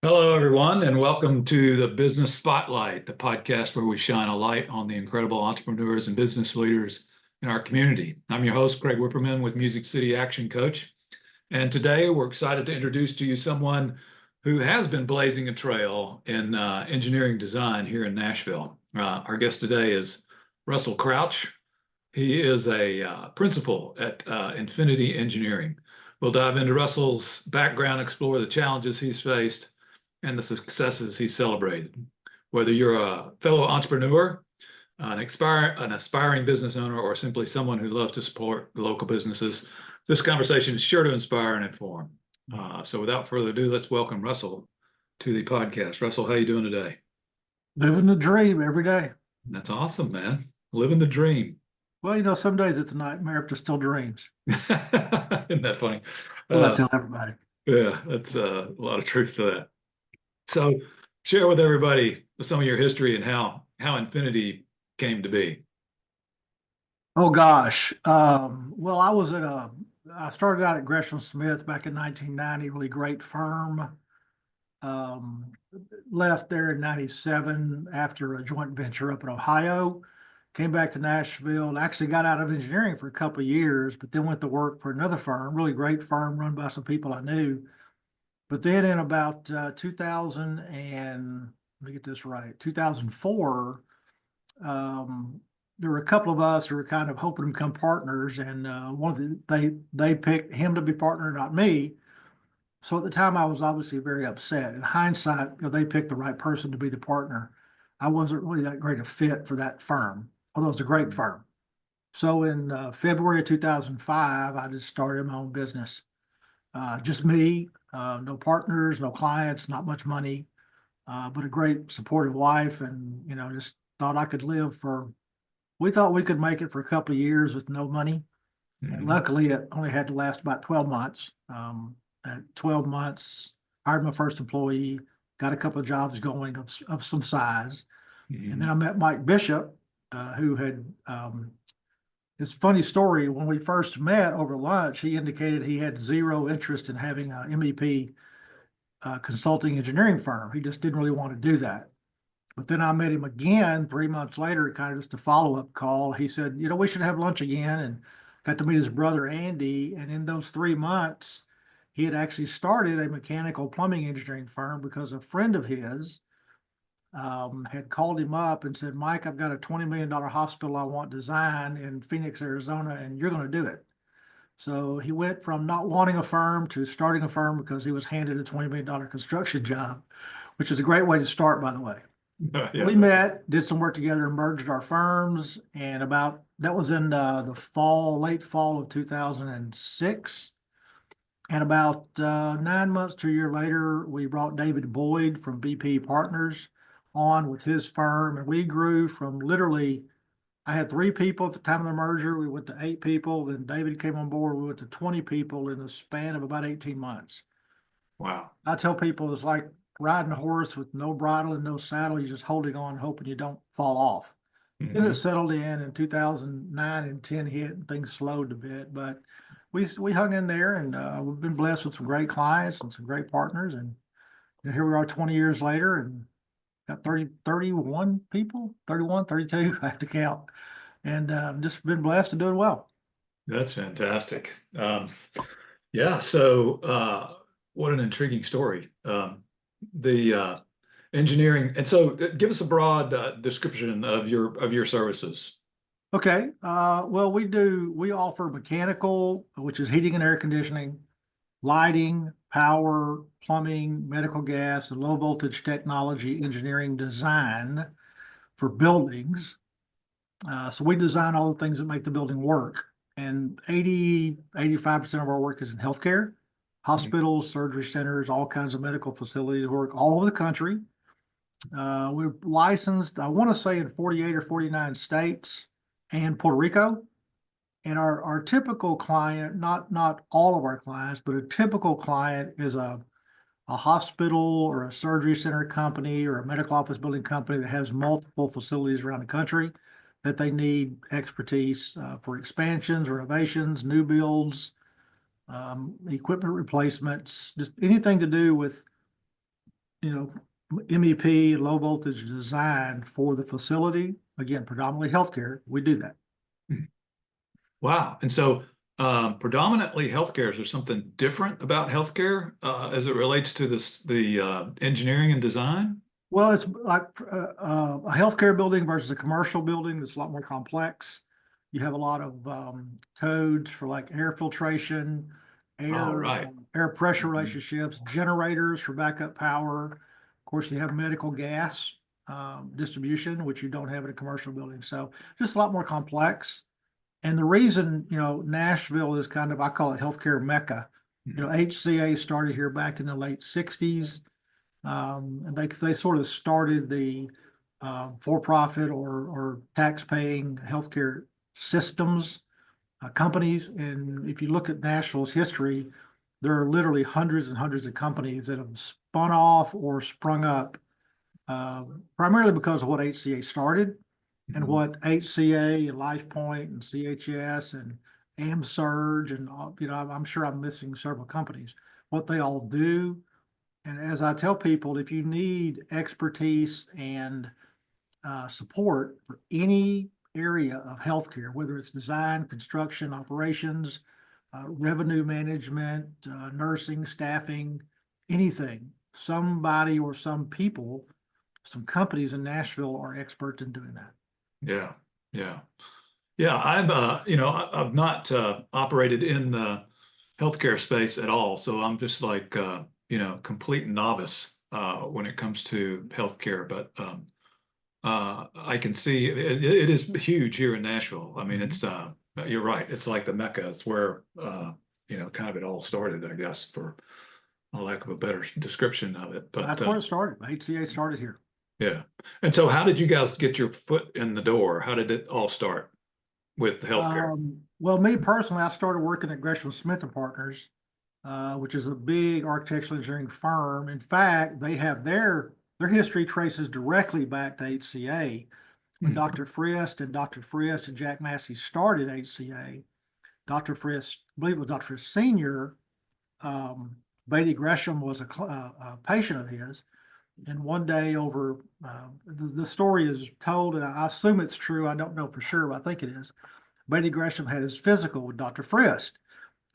Hello, everyone, and welcome to the Business Spotlight, the podcast where we shine a light on the incredible entrepreneurs and business leaders in our community. I'm your host, Greg Whipperman with Music City Action Coach. And today we're excited to introduce to you someone who has been blazing a trail in engineering design here in Nashville. Our guest today is Russell Crouch. He is a principal at Enfinity Engineering. We'll dive into Russell's background, explore the challenges he's faced, and the successes he celebrated. Whether you're a fellow entrepreneur, an aspiring business owner, or simply someone who loves to support local businesses, this conversation is sure to inspire and inform. So without further ado, let's welcome Russell to the podcast. Russell, how you doing today? Living the dream every day. That's awesome, man. Living the dream. Well, some days it's a nightmare if they're still dreams. Isn't that funny? Well, I tell everybody. Yeah, that's a lot of truth to that. So share with everybody some of your history and how Enfinity came to be. Oh gosh. Well, I started out at Gresham Smith back in 1990, really great firm. Um, Left there in 97 after a joint venture up in Ohio. Came back to Nashville, actually got out of engineering for a couple of years, but then went to work for another firm, really great firm run by some people I knew. But then in about 2000 and let me get this right, 2004, there were a couple of us who were kind of hoping to become partners, and they picked him to be partner, not me. So at the time, I was obviously very upset. In hindsight, they picked the right person to be the partner. I wasn't really that great a fit for that firm, although it's a great firm. So in February of 2005, I just started my own business. Just me, no partners, no clients, not much money, but a great supportive wife, and just thought I could live for. We thought we could make it for a couple of years with no money, and luckily it only had to last about 12 months. At 12 months, hired my first employee, got a couple of jobs going of some size, and then I met Mike Bishop, who had. It's a funny story. When we first met over lunch, he indicated he had zero interest in having an MEP consulting engineering firm. He just didn't really want to do that. But then I met him again 3 months later, kind of just a follow-up call. He said, we should have lunch again, and got to meet his brother, Andy. And in those 3 months, he had actually started a mechanical plumbing engineering firm because a friend of his had called him up and said, Mike, I've got a $20 million hospital I want designed in Phoenix, Arizona, and you're going to do it. So he went from not wanting a firm to starting a firm because he was handed a $20 million construction job, which is a great way to start, by the way. Yeah. We met, did some work together, merged our firms, and that was in the late fall of 2006. And about 9 months to a year later, we brought David Boyd from BP Partners on with his firm, and we grew from literally, I had 3 people at the time of the merger. We went to 8 people. Then David came on board. We went to 20 people in the span of about 18 months. Wow. I tell people it's like riding a horse with no bridle and no saddle. You're just holding on, hoping you don't fall off. Then it settled in 2009 and 10 hit, and things slowed a bit, but we hung in there, and we've been blessed with some great clients and some great partners. And here we are 20 years later, and got 31 people, 31, 32, I have to count. And just been blessed and doing well. That's fantastic. Yeah. So what an intriguing story. The engineering. And so give us a broad description of your services. Okay. Well, we offer mechanical, which is heating and air conditioning, lighting, power, plumbing, medical gas, and low voltage technology engineering design for buildings. So we design all the things that make the building work. And 85% of our work is in healthcare, hospitals, surgery centers, all kinds of medical facilities, work all over the country. We're licensed, I want to say, in 48 or 49 states and Puerto Rico. And our typical client, not all of our clients, but a typical client is a hospital or a surgery center company or a medical office building company that has multiple facilities around the country that they need expertise for expansions, renovations, new builds, equipment replacements, just anything to do with MEP, low voltage design for the facility. Again, predominantly healthcare. We do that. Wow. And so predominantly healthcare, is there something different about healthcare as it relates to the engineering and design? Well, it's like a healthcare building versus a commercial building. It's a lot more complex. You have a lot of codes for like air filtration, All right. air pressure Mhm. relationships, generators for backup power. Of course, you have medical gas distribution, which you don't have in a commercial building. So just a lot more complex. And the reason, Nashville is kind of, I call it healthcare mecca. HCA started here back in the late 60s. And they sort of started the for-profit or tax-paying healthcare systems companies. And if you look at Nashville's history, there are literally hundreds and hundreds of companies that have spun off or sprung up primarily because of what HCA started and Mhm. what HCA and LifePoint and CHS and AmSurge and I'm sure I'm missing several companies, what they all do. And as I tell people, if you need expertise and support for any area of healthcare, whether it's design, construction, operations, revenue management, nursing, staffing, anything, somebody or some people, some companies in Nashville are experts in doing that. Yeah. Yeah. Yeah. I've not operated in the healthcare space at all. So I'm just like, complete novice when it comes to healthcare. But I can see it is huge here in Nashville. I mean, it's you're right. It's like the Mecca. It's where kind of it all started, I guess, for a lack of a better description of it. But That's where it started. HCA started here. yeah. And so, how did you guys get your foot in the door? How did it all start with the healthcare? Well, me personally, I started working at Gresham Smith and Partners, which is a big architectural engineering firm. In fact, they have their history traces directly back to HCA. When Hmm. Dr. Frist and Jack Massey started HCA, Dr. Frist, I believe it was Dr. Frist Sr., Beatty Gresham was a patient of his. And one day over, the story is told, and I assume it's true. I don't know for sure, but I think it is. Beatty Gresham had his physical with Dr. Frist.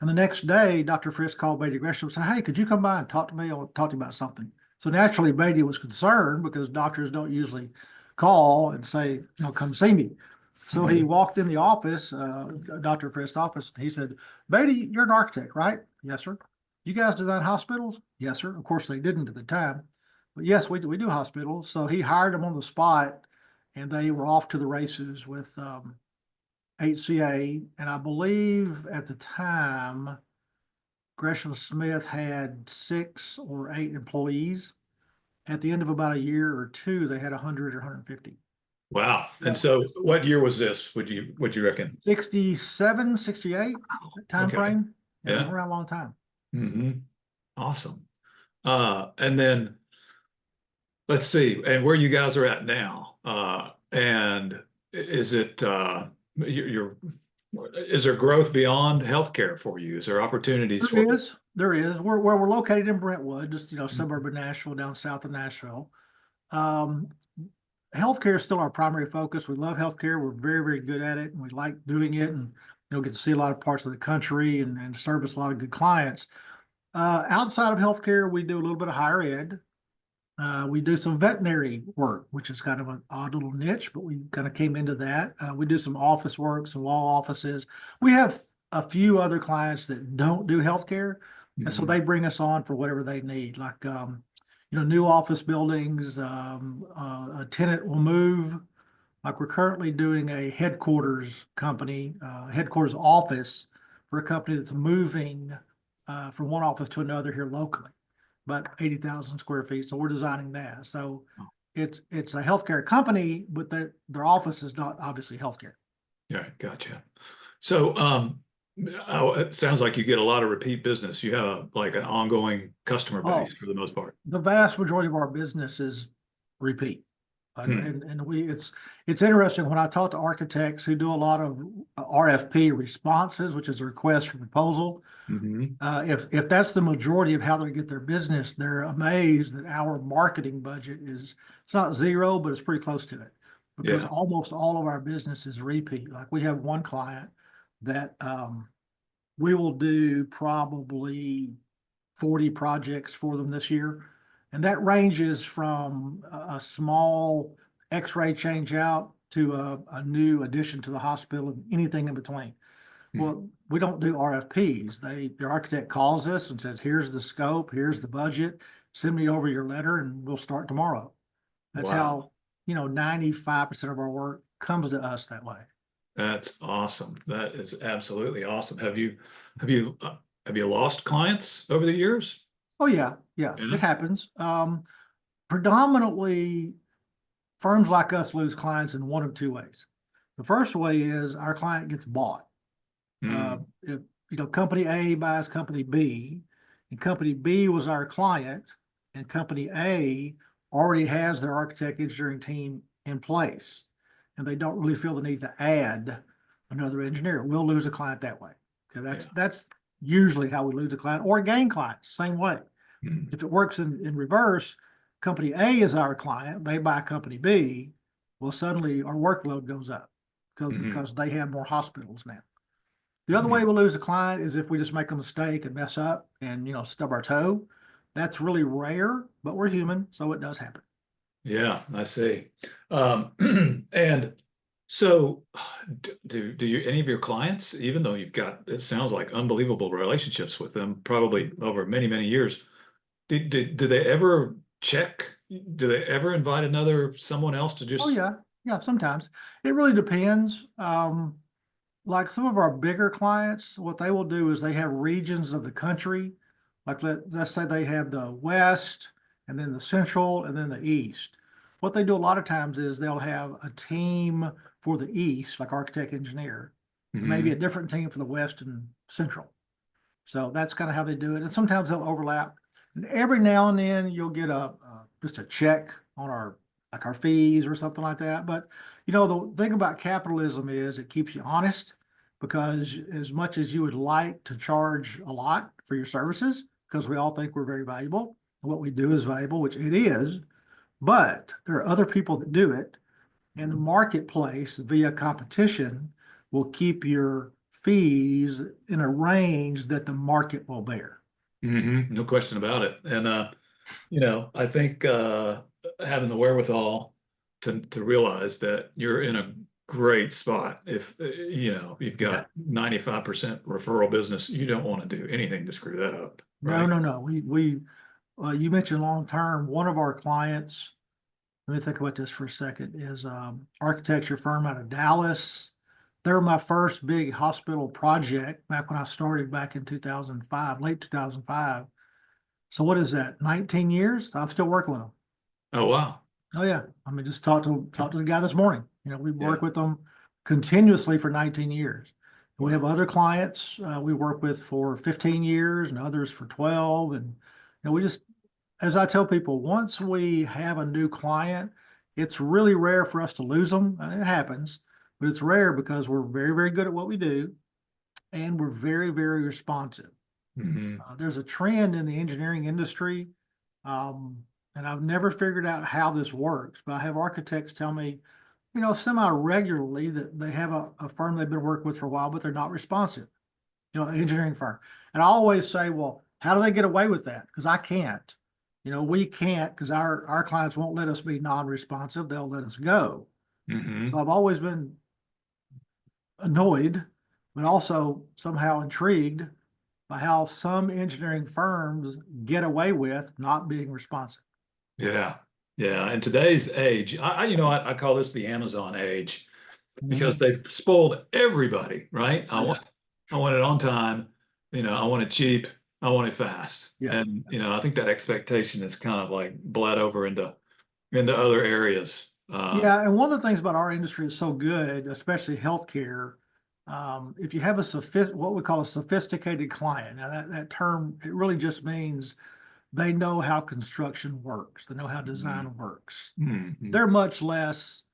And the next day, Dr. Frist called Beatty Gresham and said, "Hey, could you come by and talk to me? I want to talk to you about something." So naturally, Beatty was concerned because doctors don't usually call and say, come see me. So he walked in the office, Dr. Frist's office, and he said, "Beatty, you're an architect, right?" "Yes, sir." "You guys design hospitals?" "Yes, sir." Of course, they didn't at the time. But yes, we do hospitals. So he hired them on the spot, and they were off to the races with HCA. And I believe at the time, Gresham Smith had 6 or 8 employees. At the end of about a year or two, they had 100 or 150. Wow. And Yeah. so, what year was this? Would you reckon? 67, 68 time Okay. frame. Yeah, they've Yeah. been around a long time. Awesome. And then let's see, and where you guys are at now. And is it you're is there growth beyond healthcare for you? Is there opportunities for There is. There is. We're located in Brentwood, just suburban Nashville, down south of Nashville. Um, Healthcare is still our primary focus. We love healthcare. We're very, very good at it, and we like doing it, and get to see a lot of parts of the country and service a lot of good clients. Outside of healthcare, we do a little bit of higher ed. We do some veterinary work, which is kind of an odd little niche, but we kind of came into that. We do some office work, some law offices. We have a few other clients that don't do healthcare, and so they bring us on for whatever they need, like new office buildings. A tenant will move. Like we're currently doing a headquarters office for a company that's moving from one office to another here locally, about 80,000 square feet. So we're designing that. So it's a healthcare company, but their office is not obviously healthcare. Yeah, gotcha. So, it sounds like you get a lot of repeat business. You have like an ongoing customer Oh, base for the most part. the vast majority of our business is repeat. Hmm. It's interesting when I talk to architects who do a lot of RFP responses, which is a request for proposal. Hmm. If that's the majority of how they get their business, they're amazed that our marketing budget it's not zero, but it's pretty close to it. Because Yeah. almost all of our business is repeat. Like we have one client that we will do probably 40 projects for them this year. And that ranges from a small X-ray change out to a new addition to the hospital and anything in between. Hmm. Well, we don't do RFPs. The architect calls us and says, here's the scope, here's the budget, send me over your letter and we'll start tomorrow. That's Wow. how, 95% of our work comes to us that way. That's awesome. That is absolutely awesome. Have you have you lost clients over the years? Oh yeah, yeah, Yeah. it happens. Predominantly firms like us lose clients in one of two ways. The first way is our client gets bought. Mm. If company A buys company B, and company B was our client, and company A already has their architect engineering team in place, and they don't really feel the need to add another engineer, we'll lose a client that way. Okay, Yeah. that's usually how we lose a client or gain clients, same way. Mm. If it works in reverse, company A is our client, they buy company B, well, suddenly our workload goes up Hmm. because they have more hospitals now. The other way Hmm. we lose a client is if we just make a mistake and mess up and, stub our toe. That's really rare, but we're human, so it does happen. Yeah, I see. And so do you any of your clients, even though you've got, it sounds like unbelievable relationships with them, probably over many, many years, do they ever check? Do they ever invite someone else to Oh just? yeah, yeah, sometimes. It really depends. Like some of our bigger clients, what they will do is they have regions of the country. Like let's say they have the West and then the Central and then the East. What they do a lot of times is they'll have a team for the East, like architect engineer, and maybe a Mhm. different team for the West and Central. So that's kind of how they do it. And sometimes they'll overlap. And every now and then you'll get just a check on our fees or something like that. But the thing about capitalism is it keeps you honest because as much as you would like to charge a lot for your services, because we all think we're very valuable, what we do is valuable, which it is, but there are other people that do it, and the marketplace via competition will keep your fees in a range that the market will bear. No question about it. And I think having the wherewithal to realize that you're in a great spot. If you've Yeah. got 95% referral business, you don't want to do anything to screw that up, No, right? no, no. You mentioned long term. One of our clients, let me think about this for a second, is architecture firm out of Dallas. They're my first big hospital project back when I started back in 2005, late 2005. So what is that? 19 years? I'm still working with them. Oh, wow. Oh yeah. I mean, just talked to the guy this morning. We Yeah. work with them continuously for 19 years. We have Wow. other clients we work with for 15 years and others for 12. And we just, as I tell people, once we have a new client, it's really rare for us to lose them. And it happens, but it's rare because we're very, very good at what we do and we're very, very responsive. Hmm. There's a trend in the engineering industry, um, and I've never figured out how this works, but I have architects tell me, semi-regularly that they have a firm they've been working with for a while, but they're not responsive, an engineering firm. And I always say, well, how do they get away with that? Because I can't. We can't because our clients won't let us be non-responsive. They'll let us go. So Hmm. I've always been annoyed, but also somehow intrigued by how some engineering firms get away with not being responsive. Yeah. Yeah. In today's age, I call this the Amazon age because Mhm. they've spoiled everybody, right? Oh, yeah. I want it on time, I want it cheap, I want it fast. Yeah. And I think that expectation is kind of like bled over into other areas. Yeah. And one of the things about our industry is so good, especially healthcare. If you have what we call a sophisticated client, now that term, it really just means they know how construction works. They know how design works. Mhm. They're much less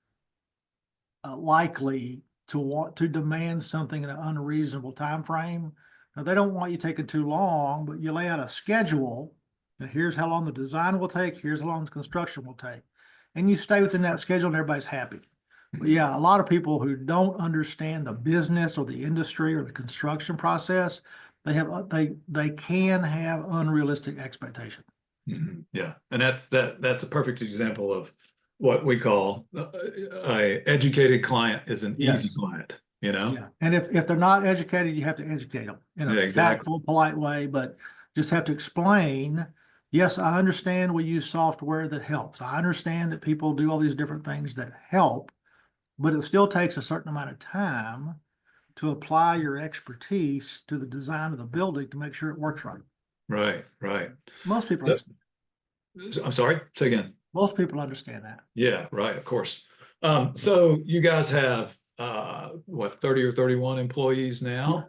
likely to want to demand something in an unreasonable time frame. Now, they don't want you taking too long, but you lay out a schedule, and here's how long the design will take, here's how long the construction will take. And you stay within that schedule and everybody's happy. But yeah, a lot of people who don't understand the business or the industry or the construction process, they can have unrealistic expectations. Yeah, and that's a perfect example of what we call a educated client is an easy Yes. client, you know? Yeah. And if they're not educated, you have to educate them in Yeah, a exactly. tactful, polite way, but just have to explain, yes, I understand we use software that helps. I understand that people do all these different things that help, but it still takes a certain amount of time to apply your expertise to the design of the building to make sure it works right. Right, right. Most people Uh, understand. I'm sorry, say again. Most people understand that. Yeah, right, of course. So you guys have what, 30 or 31 employees Yeah. now?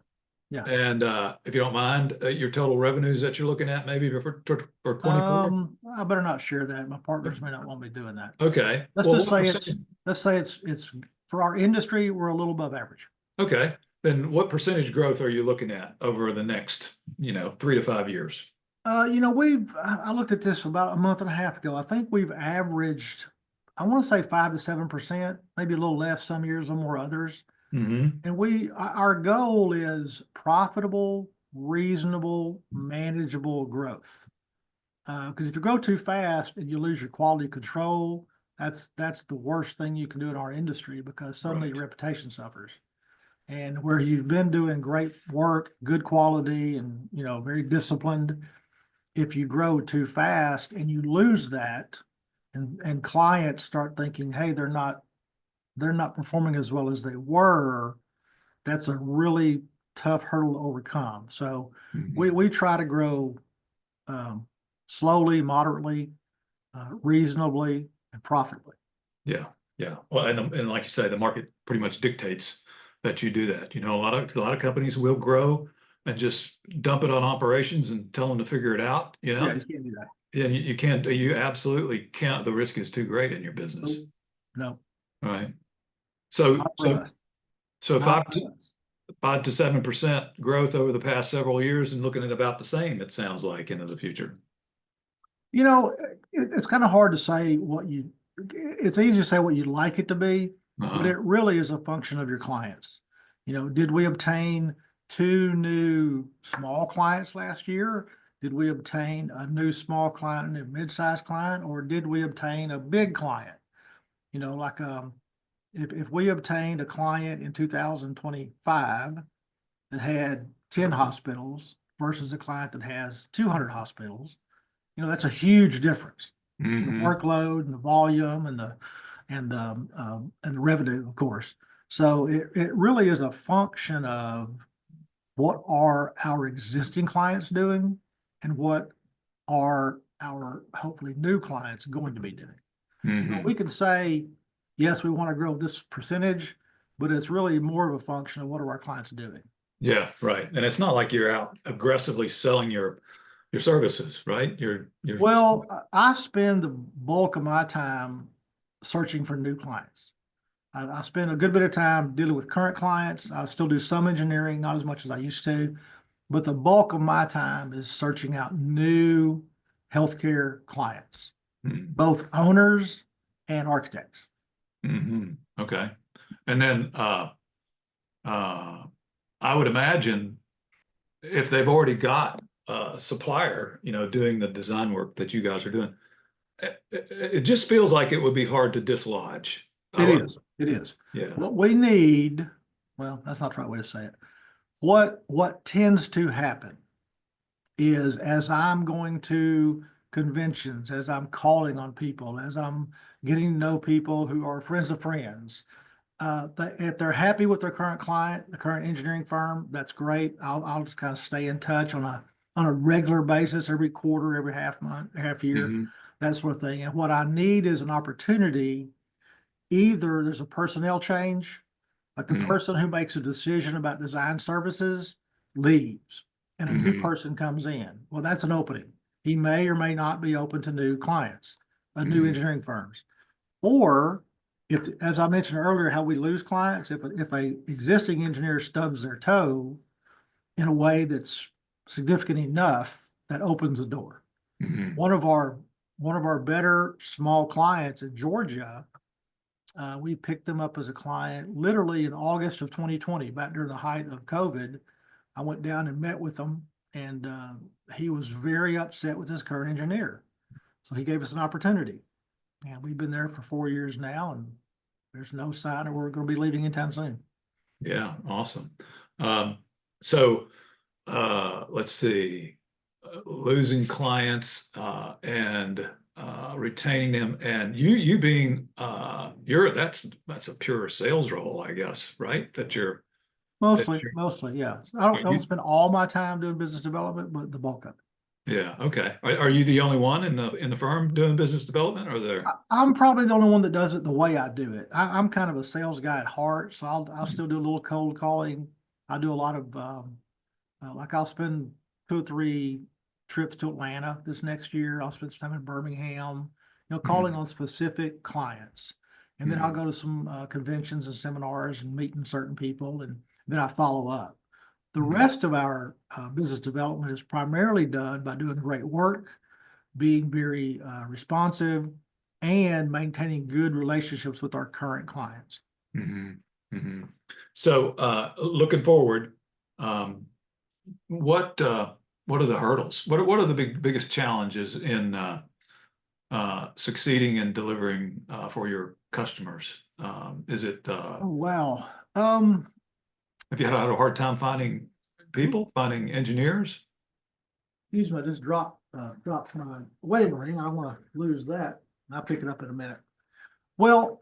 Yeah. And if you don't mind, your total revenues that you're looking at maybe for 24? I better not share that. My partners may not want me doing that. Okay. Let's Well, just what say percentage? it's for our industry, we're a little above average. Okay. Then what percentage growth are you looking at over the next, 3 to 5 years? I looked at this about a month and a half ago. I think we've averaged, I want to say 5 to 7%, maybe a little less some years or more others. Hmm. And our goal is profitable, reasonable, manageable growth. Because if you grow too fast and you lose your quality control, that's the worst thing you can do in our industry because suddenly Right. your reputation suffers. And where you've been doing great work, good quality, and very disciplined, if you grow too fast and you lose that, and clients start thinking, hey, they're not performing as well as they were, that's a really tough hurdle to overcome. So we Mhm. we try to grow slowly, moderately, reasonably, and profitably. Yeah. Yeah. Well, and like you say, the market pretty much dictates that you do that. A lot of companies will grow and just dump it on operations and tell them to figure it out, Yeah, you can't do that. And you can't, you absolutely can't. The risk is too great in your Nope. business, No, right? So, not for so, us. so Not five for to us. 5 to 7% growth over the past several years and looking at about the same, it sounds like, into the future. You know, it's kind of hard to say it's easy to say what you'd like it to be, but Uh-huh. it really is a function of your clients. Did we obtain two new small clients last year? Did we obtain a new small client and a mid-sized client, or did we obtain a big client? Like if we obtained a client in 2025 that had 10 hospitals versus a client that has 200 hospitals, that's a huge difference in the Hmm. workload and the volume and the revenue, of course. So it really is a function of what are our existing clients doing and what are our hopefully new clients going to be doing. Hmm. We can say, yes, we want to grow this percentage, but it's really more of a function of what are our clients doing. Yeah, right. And it's not like you're out aggressively selling your services, right? You're Well, I spend the bulk of my time searching for new clients. I spend a good bit of time dealing with current clients. I still do some engineering, not as much as I used to, but the bulk of my time is searching out new healthcare clients, both owners and architects. Mm-hmm. Okay. And then uh I would imagine if they've already got a supplier, doing the design work that you guys are doing, it just feels like it would be hard to dislodge. I It would, is. It is. yeah. What we need, well, that's not the right way to say it. What tends to happen is as I'm going to conventions, as I'm calling on people, as I'm getting to know people who are friends of friends, if they're happy with their current client, the current engineering firm, that's great. I'll just kind of stay in touch on a regular basis, every quarter, every half month, half year, Hmm. that sort of thing. And what I need is an opportunity. Either there's a personnel change, like the Hmm. person who makes a decision about design services leaves and a new Hmm. person comes in. Well, that's an opening. he may or may not be open to new clients, new Mhm. engineering firms. Or if, as I mentioned earlier, how we lose clients, if a existing engineer stubs their toe in a way that's significant enough, that opens the door. Mhm. One of our better small clients in Georgia, we picked them up as a client literally in August of 2020, back during the height of COVID. I went down and met with him, and he was very upset with his current engineer. So he gave us an opportunity, and we've been there for 4 years now, and there's no sign that we're going to be leaving anytime soon. Yeah, awesome. Um, so let's see, losing clients and retaining them, and you being you're that's a pure sales role, I guess, right? That Mostly, yeah. I don't you, spend all my time doing business development, but the bulk of it. yeah, okay. Are you the only one in the firm doing business development, or there? I'm probably the only one that does it the way I do it. I'm kind of a sales guy at heart, so I'll still do a little cold calling. I do a lot of like I'll spend 2 or 3 trips to Atlanta this next year. I'll spend some time in Birmingham, calling Mhm. on specific clients, and then I'll Mhm. go to some conventions and seminars and meeting certain people, and then I follow up. The Mhm. rest of our business development is primarily done by doing great work, being very responsive, and maintaining good relationships with our current clients. Mhm. Mhm. So looking forward, um, what what are the hurdles? What are the biggest challenges in succeeding in delivering for your customers? Is it Oh, wow. have you had a hard time finding people, finding engineers? Excuse me, I just dropped my wedding ring. I don't want to lose that. I'll pick it up in a minute. Well,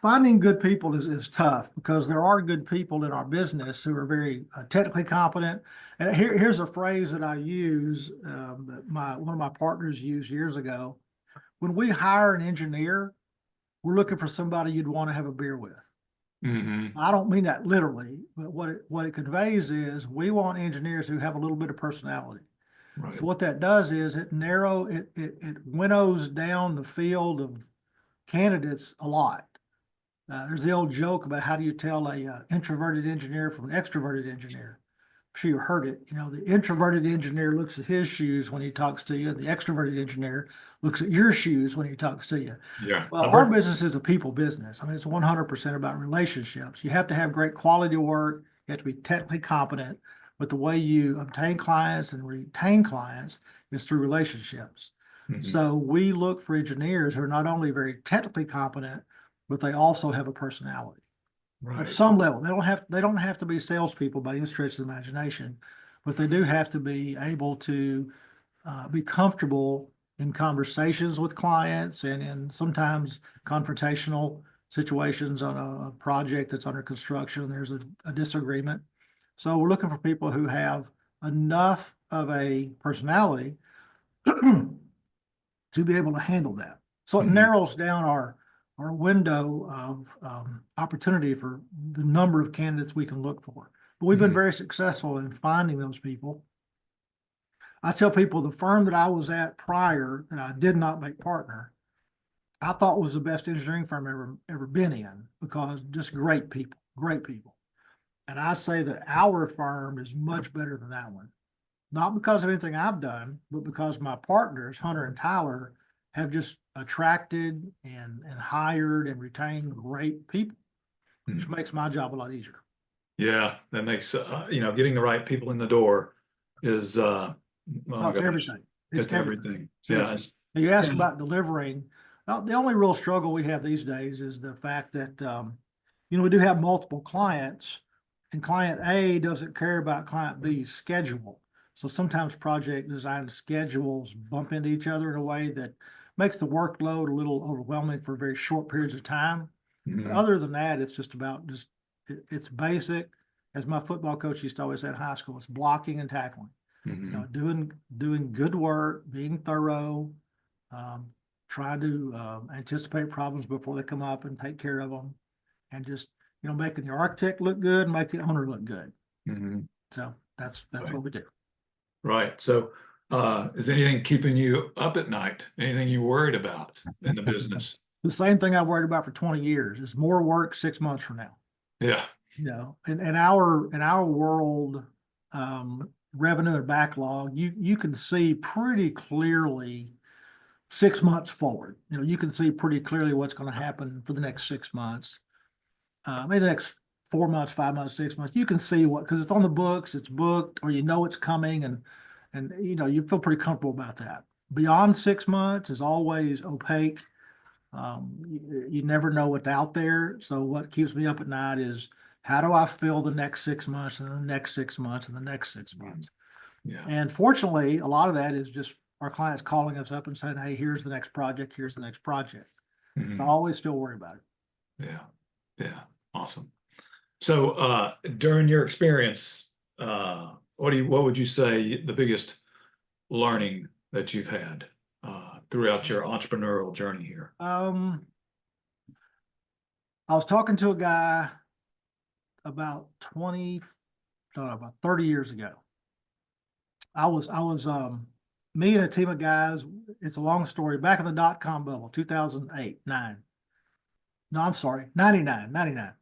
finding good people is tough because there are good people in our business who are very technically competent. And here's a phrase that I use that one of my partners used years ago. When we hire an engineer, we're looking for somebody you'd want to have a beer with. Hmm. I don't mean that literally, but what it conveys is we want engineers who have a little bit of personality. So Right. what that does is it winnows down the field of candidates a lot. There's the old joke about how do you tell a introverted engineer from an extroverted engineer. I'm sure you heard it. The introverted engineer looks at his shoes when he talks to you, and the extroverted engineer looks at your shoes when he talks to you. Yeah. Well, I've our heard. business is a people business. I mean, it's 100% about relationships. You have to have great quality work. You have to be technically competent. But the way you obtain clients and retain clients is through relationships. Mhm. So we look for engineers who are not only very technically competent, but they also have a personality at Right. some level. They don't have to be salespeople by any stretch of the imagination, but they do have to be able to be comfortable in conversations with clients and in sometimes confrontational situations on a project that's under construction. There's a disagreement. So we're looking for people who have enough of a personality to be able to handle that. So it Mhm. narrows down our window of opportunity for the number of candidates we can look for. But we've been Mhm. very successful in finding those people. I tell people the firm that I was at prior that I did not make partner, I thought was the best engineering firm ever been in because just great people, great people. And I say that our firm is much better than that one. Not because of anything I've done, but because my partners, Hunter and Tyler, have just attracted and hired and retained great people, which Mhm. makes my job a lot easier. Yeah, that makes getting the right people in the door is oh No, my it's gosh, everything. It's it's everything. everything. Yeah, Seriously. Now, you ask and about delivering. The only real struggle we have these days is the fact that, we do have multiple clients, and client A doesn't care about client B's schedule. So sometimes project design schedules bump into each other in a way that makes the workload a little overwhelming for very short periods of time. But mhm. other than that, it's just about it's basic. As my football coach used to always say in high school, it's blocking and tackling. Mhm. Doing good work, being thorough, um, trying to anticipate problems before they come up and take care of them, and just making the architect look good and make the owner look good. Mhm. So that's Right. what we do. Right. So Is anything keeping you up at night? Anything you worried about in the business? The same thing I've worried about for 20 years is more work 6 months from now. Yeah. In our world, revenue and backlog, you can see pretty clearly 6 months forward. You can see pretty clearly what's going to happen for the next 6 months, maybe the next 4 months, 5 months, 6 months. You can see what, because it's on the books, it's booked, or it's coming, and you feel pretty comfortable about that. Beyond 6 months is always opaque. You never know what's out there. So what keeps me up at night is, how do I feel the next 6 months and the next 6 months and the next 6 months? Yeah. And fortunately, a lot of that is just our clients calling us up and saying, hey, here's the next project, here's the next project. Mhm. I always still worry about it. Yeah. Yeah. Awesome. So during your experience, what would you say the biggest learning that you've had throughout your entrepreneurial journey here? I was talking to a guy about 30 years ago. I was me and a team of guys. It's a long story. Back in the dot-com bubble, 2008, 9. No, I'm sorry, 99.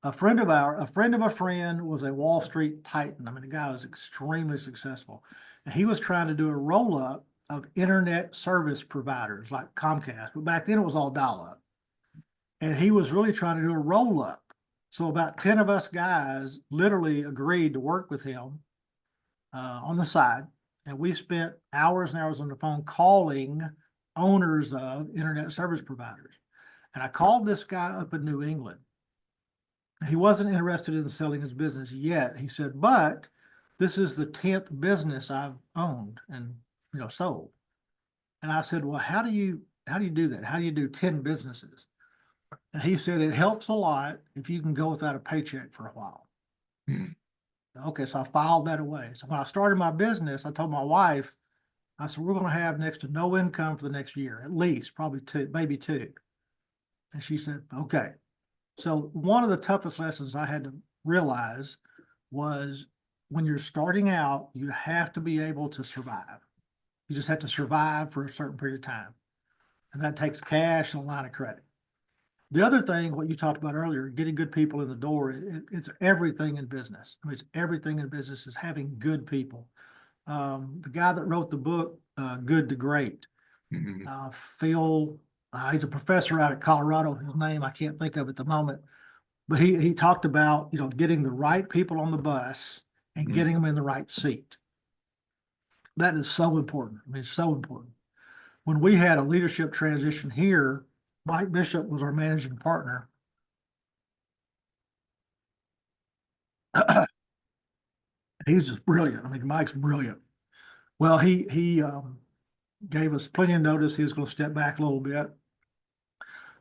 A friend of a friend was a Wall Street titan. I mean, the guy was extremely successful, and he was trying to do a roll-up of internet service providers like Comcast, but back then it was all dial-up. And he was really trying to do a roll-up. So about 10 of us guys literally agreed to work with him on the side. And we spent hours and hours on the phone calling owners of internet service providers. And I called this guy up in New England. He wasn't interested in selling his business yet. He said, but this is the 10th business I've owned and sold. And I said, well, how do you do that? How do you do 10 businesses? And he said, it helps a lot if you can go without a paycheck for a while. Hmm. Okay, so I filed that away. So when I started my business, I told my wife, I said, we're going to have next to no income for the next year, at least, probably two, maybe two. And she said, okay. So one of the toughest lessons I had to realize was, when you're starting out, you have to be able to survive. You just have to survive for a certain period of time. And that takes cash and a line of credit. The other thing, what you talked about earlier, getting good people in the door, it's everything in business. I mean, it's everything in business is having good people. The guy that wrote the book, Good to Great, Mhm. Phil, he's a professor out at Colorado. His name I can't think of at the moment, but he talked about getting the right people on the bus and getting them in the right seat. That is so important. I mean, it's so important. When we had a leadership transition here, Mike Bishop was our managing partner. He's just brilliant. I mean, Mike's brilliant. Well, he gave us plenty of notice. He was going to step back a little bit.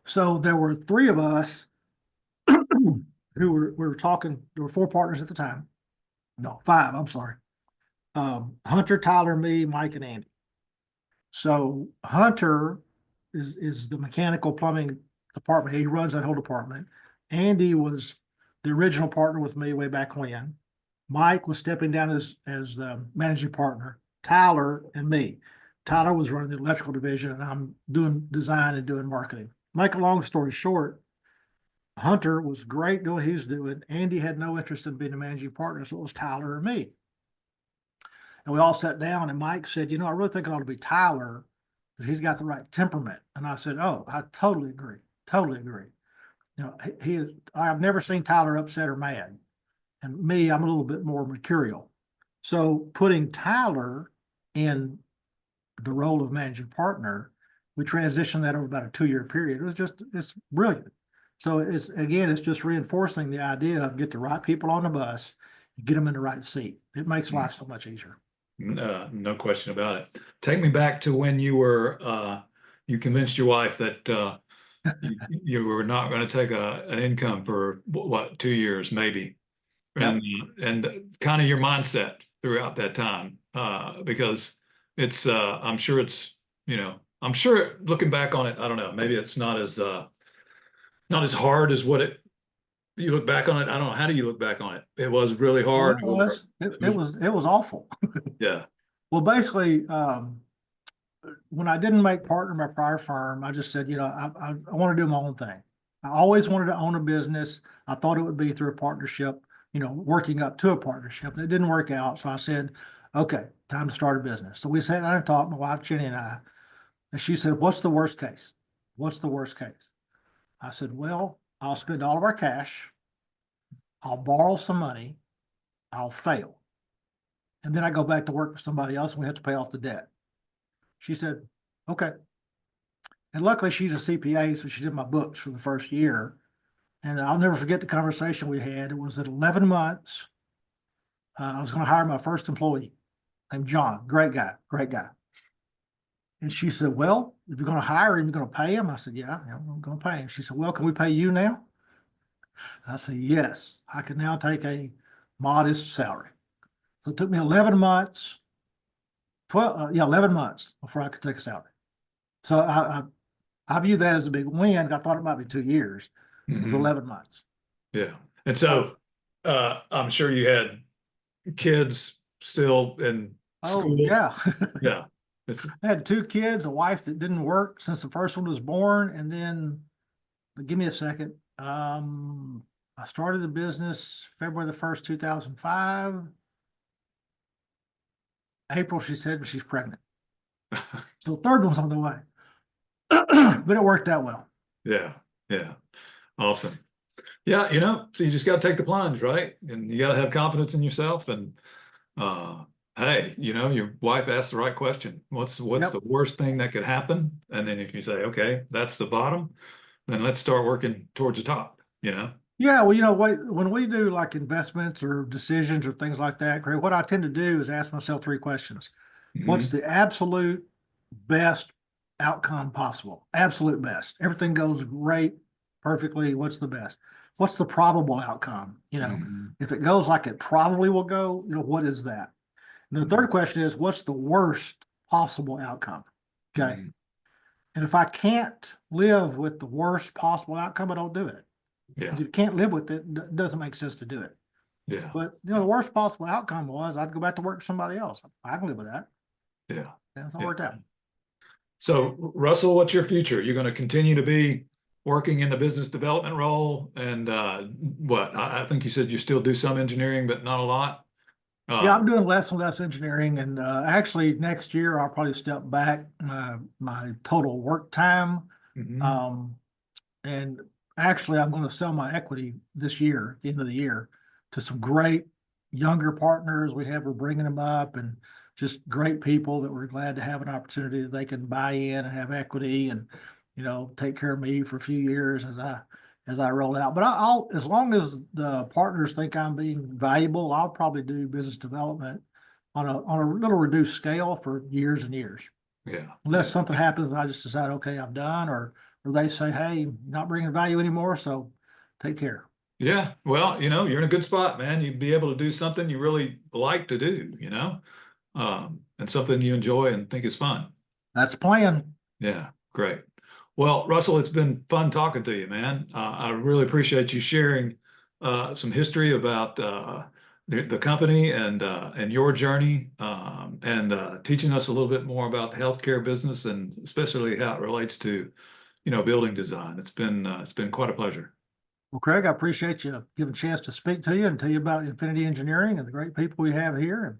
So there were three of us who we were talking. There were four partners at the time. No, five. I'm sorry. Hunter, Tyler, me, Mike, and Andy. So Hunter is the mechanical plumbing department. He runs that whole department. Andy was the original partner with me way back when. Mike was stepping down as the managing partner. Tyler and me. Tyler was running the electrical division, and I'm doing design and doing marketing. Make a long story short, Hunter was great doing what he was doing. Andy had no interest in being a managing partner, so it was Tyler and me. And we all sat down, and Mike said, I really think it ought to be Tyler, because he's got the right temperament. And I said, oh, I totally agree. Totally agree. He is, I've never seen Tyler upset or mad. And me, I'm a little bit more mercurial. So putting Tyler in the role of managing partner, we transitioned that over about a 2-year period. It's brilliant. So it's just reinforcing the idea of get the right people on the bus, get them in the right seat. It makes life so much easier. No question about it. Take me back to when you convinced your wife that you were not going to take an income for what, 2 years maybe, Yep. and kind of your mindset throughout that time, because I'm sure I'm sure looking back on it, I don't know, maybe it's not as hard as you look back on it. I don't know. How do you look back on it? It was really Oh, hard. it was awful. Yeah. Well, basically, when I didn't make partner in my prior firm, I just said, I want to do my own thing. I always wanted to own a business. I thought it would be through a partnership, working up to a partnership. And it didn't work out. So I said, okay, time to start a business. So we sat down and talked, my wife, Jenny, and I, and she said, what's the worst case? What's the worst case? I said, well, I'll spend all of our cash. I'll borrow some money. I'll fail. And then I go back to work for somebody else and we have to pay off the debt. She said, okay. And luckily she's a CPA, so she did my books for the first year. And I'll never forget the conversation we had. It was at 11 months. I was going to hire my first employee named John. Great guy, great guy. And she said, well, if you're going to hire him, you're going to pay him? I said, yeah, I'm going to pay him. She said, well, can we pay you now? I said, yes, I can now take a modest salary. So it took me 11 months, 11 months before I could take a salary. So I view that as a big win. I thought it might be 2 years. It was 11 months. Yeah. And so I'm sure you had kids still in school. Yeah. Yeah. I had 2 kids, a wife that didn't work since the first one was born. And then, give me a second. I started the business February the 1st, 2005. April, she said she's pregnant. So the third one's on the way. But it worked out well. Yeah. Yeah. Awesome. Yeah. So you just got to take the plunge, right? And you got to have confidence in yourself. And hey, your wife asked the right question. What's the worst thing that could happen? And then if you say, okay, that's the bottom, then let's start working towards the top, Yeah, well, when we do like investments or decisions or things like that, Craig, what I tend to do is ask myself 3 questions. What's the absolute best outcome possible? Absolute best. Everything goes great, perfectly. What's the best? What's the probable outcome? If it goes like it probably will go, what is that? And the third question is, what's the worst possible outcome? Okay. And if I can't live with the worst possible outcome, I don't do it. Yeah. If you can't live with it, it doesn't make sense to do it. Yeah. But the worst possible outcome was I'd go back to work for somebody else. I can live with that. Yeah. That's how it worked out. So Russell, what's your future? You're going to continue to be working in the business development role, and what? I think you said you still do some engineering, but not a lot. Yeah, I'm doing less and less engineering, and actually next year I'll probably step back my total work time. And actually I'm going to sell my equity this year, at the end of the year, to some great younger partners we're bringing them up, and just great people that we're glad to have an opportunity that they can buy in and have equity and, take care of me for a few years as I roll out. But I'll, as long as the partners think I'm being valuable, I'll probably do business development on a little reduced scale for years and years. Yeah. Unless something happens, I just decide, okay, I'm done, or they say, hey, you're not bringing value anymore, so take care. Yeah. Well, you're in a good spot, man. You'd be able to do something you really like to do, and something you enjoy and think is fun. That's the plan. Yeah. Great. Well, Russell, it's been fun talking to you, man. I really appreciate you sharing some history about the company and your journey, and teaching us a little bit more about the healthcare business, and especially how it relates to, building design. It's been quite a pleasure. Well, Craig, I appreciate you giving a chance to speak to you and tell you about Enfinity Engineering and the great people we have here. And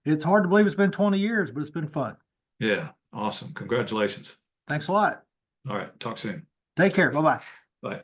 it's hard to believe it's been 20 years, but it's been fun. Yeah. Awesome. Congratulations. Thanks a lot. All right. Talk soon. Take care. Bye-bye. Bye.